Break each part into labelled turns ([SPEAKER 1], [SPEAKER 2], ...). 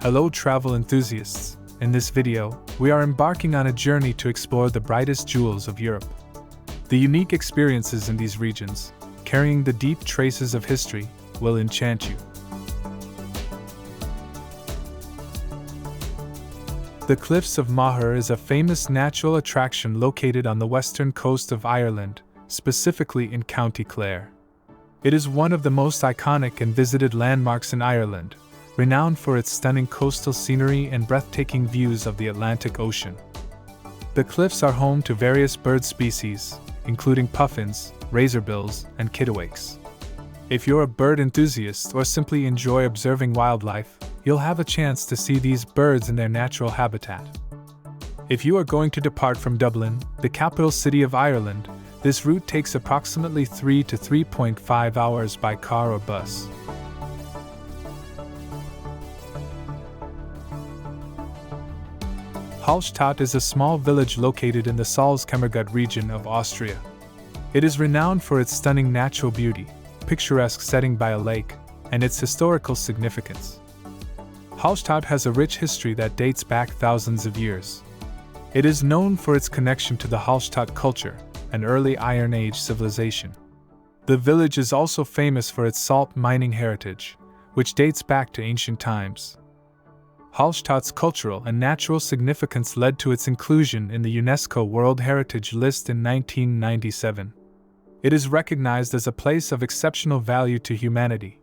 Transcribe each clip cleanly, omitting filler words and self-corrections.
[SPEAKER 1] Hello travel enthusiasts! In this video, we are embarking on a journey to explore the brightest jewels of Europe. The unique experiences in these regions, carrying the deep traces of history, will enchant you. The Cliffs of Moher is a famous natural attraction located on the western coast of Ireland, specifically in County Clare. It is one of the most iconic and visited landmarks in Ireland, renowned for its stunning coastal scenery and breathtaking views of the Atlantic Ocean. The cliffs are home to various bird species, including puffins, razorbills, and kittiwakes. If you're a bird enthusiast or simply enjoy observing wildlife, you'll have a chance to see these birds in their natural habitat. If you are going to depart from Dublin, the capital city of Ireland, this route takes approximately 3 to 3.5 hours by car or bus. Hallstatt is a small village located in the Salzkammergut region of Austria. It is renowned for its stunning natural beauty, picturesque setting by a lake, and its historical significance. Hallstatt has a rich history that dates back thousands of years. It is known for its connection to the Hallstatt culture, an early Iron Age civilization. The village is also famous for its salt mining heritage, which dates back to ancient times. Hallstatt's cultural and natural significance led to its inclusion in the UNESCO World Heritage List in 1997. It is recognized as a place of exceptional value to humanity.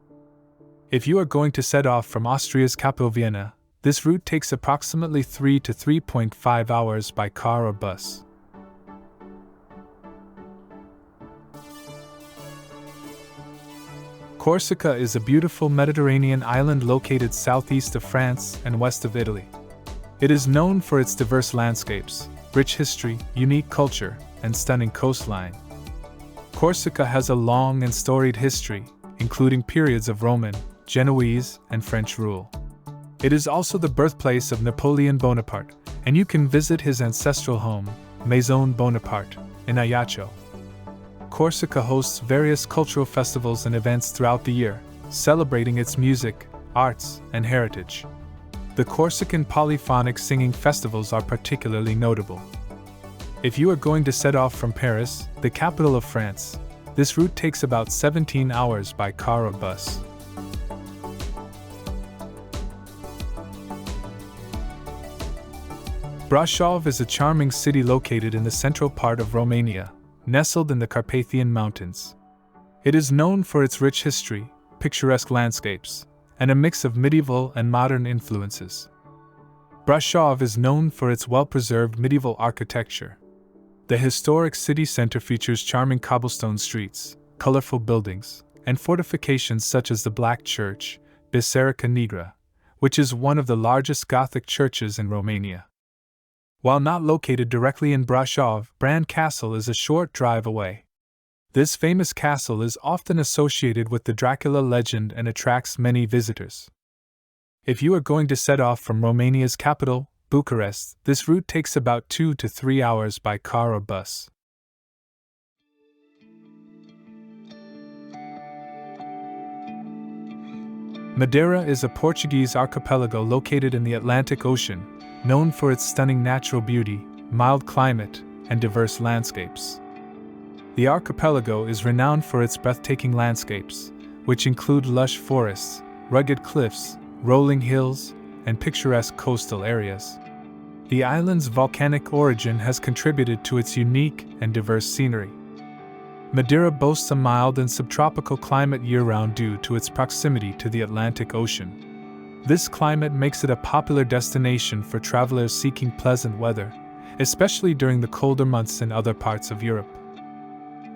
[SPEAKER 1] If you are going to set off from Austria's capital Vienna, this route takes approximately 3 to 3.5 hours by car or bus. Corsica is a beautiful Mediterranean island located southeast of France and west of Italy. It is known for its diverse landscapes, rich history, unique culture, and stunning coastline. Corsica has a long and storied history, including periods of Roman, Genoese, and French rule. It is also the birthplace of Napoleon Bonaparte, and you can visit his ancestral home, Maison Bonaparte, in Ajaccio. Corsica hosts various cultural festivals and events throughout the year, celebrating its music, arts, and heritage. The Corsican polyphonic singing festivals are particularly notable. If you are going to set off from Paris, the capital of France, this route takes about 17 hours by car or bus. Brasov is a charming city located in the central part of Romania, nestled in the Carpathian Mountains. It is known for its rich history, picturesque landscapes, and a mix of medieval and modern influences. Brasov is known for its well-preserved medieval architecture. The historic city center features charming cobblestone streets, colorful buildings, and fortifications such as the Black Church, Biserica Neagra, which is one of the largest Gothic churches in Romania. While not located directly in Brasov, Bran Castle is a short drive away. This famous castle is often associated with the Dracula legend and attracts many visitors. If you are going to set off from Romania's capital, Bucharest, this route takes about 2 to 3 hours by car or bus. Madeira is a Portuguese archipelago located in the Atlantic Ocean, known for its stunning natural beauty, mild climate, and diverse landscapes. The archipelago is renowned for its breathtaking landscapes, which include lush forests, rugged cliffs, rolling hills, and picturesque coastal areas. The island's volcanic origin has contributed to its unique and diverse scenery. Madeira boasts a mild and subtropical climate year-round due to its proximity to the Atlantic Ocean. This climate makes it a popular destination for travelers seeking pleasant weather, especially during the colder months in other parts of Europe.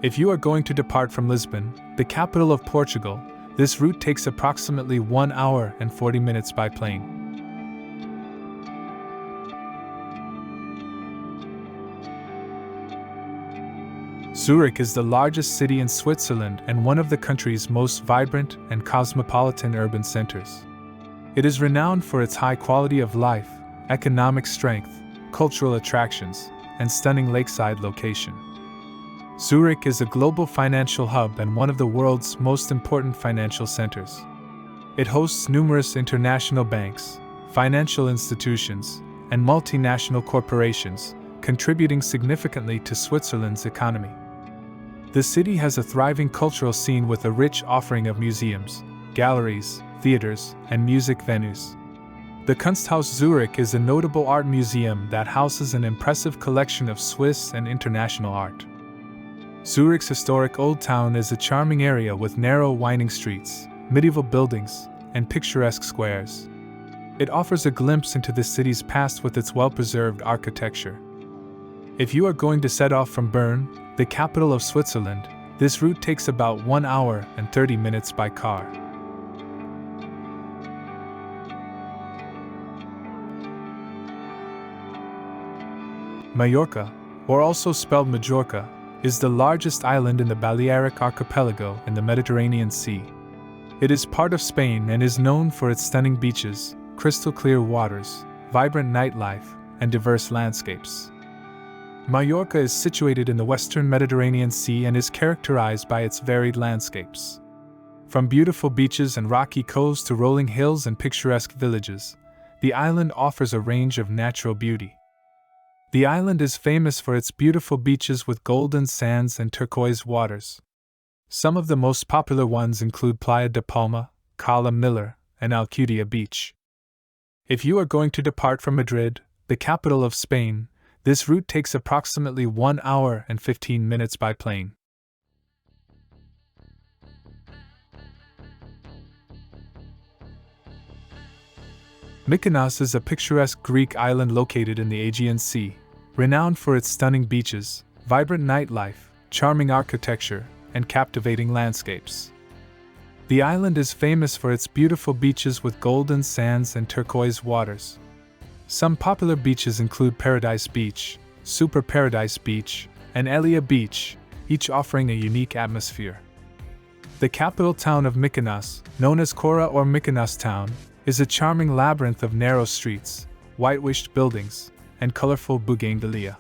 [SPEAKER 1] If you are going to depart from Lisbon, the capital of Portugal, this route takes approximately 1 hour and 40 minutes by plane. Zurich is the largest city in Switzerland and one of the country's most vibrant and cosmopolitan urban centers. It is renowned for its high quality of life, economic strength, cultural attractions, and stunning lakeside location. Zurich is a global financial hub and one of the world's most important financial centers. It hosts numerous international banks, financial institutions, and multinational corporations, contributing significantly to Switzerland's economy. The city has a thriving cultural scene with a rich offering of museums, galleries, theaters, and music venues. The Kunsthaus Zurich is a notable art museum that houses an impressive collection of Swiss and international art. Zurich's historic Old Town is a charming area with narrow, winding streets, medieval buildings, and picturesque squares. It offers a glimpse into the city's past with its well-preserved architecture. If you are going to set off from Bern, the capital of Switzerland, this route takes about 1 hour and 30 minutes by car. Mallorca, or also spelled Majorca, is the largest island in the Balearic Archipelago in the Mediterranean Sea. It is part of Spain and is known for its stunning beaches, crystal-clear waters, vibrant nightlife, and diverse landscapes. Mallorca is situated in the western Mediterranean Sea and is characterized by its varied landscapes. From beautiful beaches and rocky coves to rolling hills and picturesque villages, the island offers a range of natural beauty. The island is famous for its beautiful beaches with golden sands and turquoise waters. Some of the most popular ones include Playa de Palma, Cala Miller, and Alcudia Beach. If you are going to depart from Madrid, the capital of Spain, this route takes approximately 1 hour and 15 minutes by plane. Mykonos is a picturesque Greek island located in the Aegean Sea, renowned for its stunning beaches, vibrant nightlife, charming architecture, and captivating landscapes. The island is famous for its beautiful beaches with golden sands and turquoise waters. Some popular beaches include Paradise Beach, Super Paradise Beach, and Elia Beach, each offering a unique atmosphere. The capital town of Mykonos, known as Kora or Mykonos Town, is a charming labyrinth of narrow streets, whitewashed buildings, and colorful bougainvillea.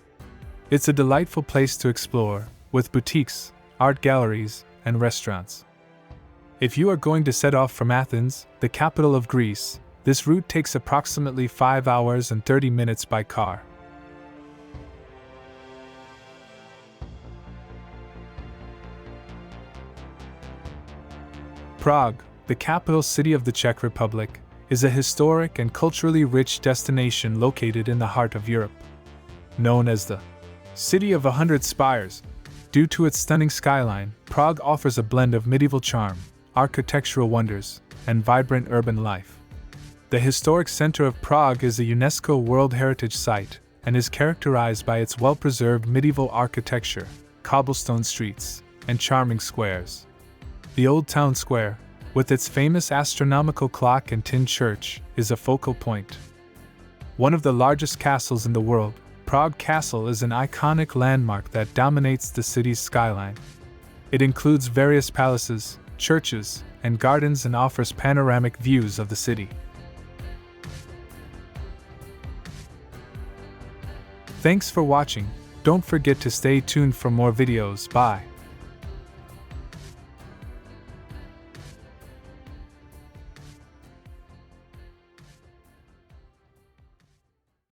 [SPEAKER 1] It's a delightful place to explore, with boutiques, art galleries, and restaurants. If you are going to set off from Athens, the capital of Greece, this route takes approximately 5 hours and 30 minutes by car. Prague, the capital city of the Czech Republic, is a historic and culturally rich destination located in the heart of Europe. Known as the City of 100 Spires, due to its stunning skyline, Prague offers a blend of medieval charm, architectural wonders, and vibrant urban life. The historic center of Prague is a UNESCO World Heritage Site and is characterized by its well-preserved medieval architecture, cobblestone streets, and charming squares. The Old Town Square, with its famous astronomical clock and tin church, is a focal point. One of the largest castles in the world, Prague Castle is an iconic landmark that dominates the city's skyline. It includes various palaces, churches, and gardens and offers panoramic views of the city. Thanks for watching. Don't forget to stay tuned for more videos. Bye.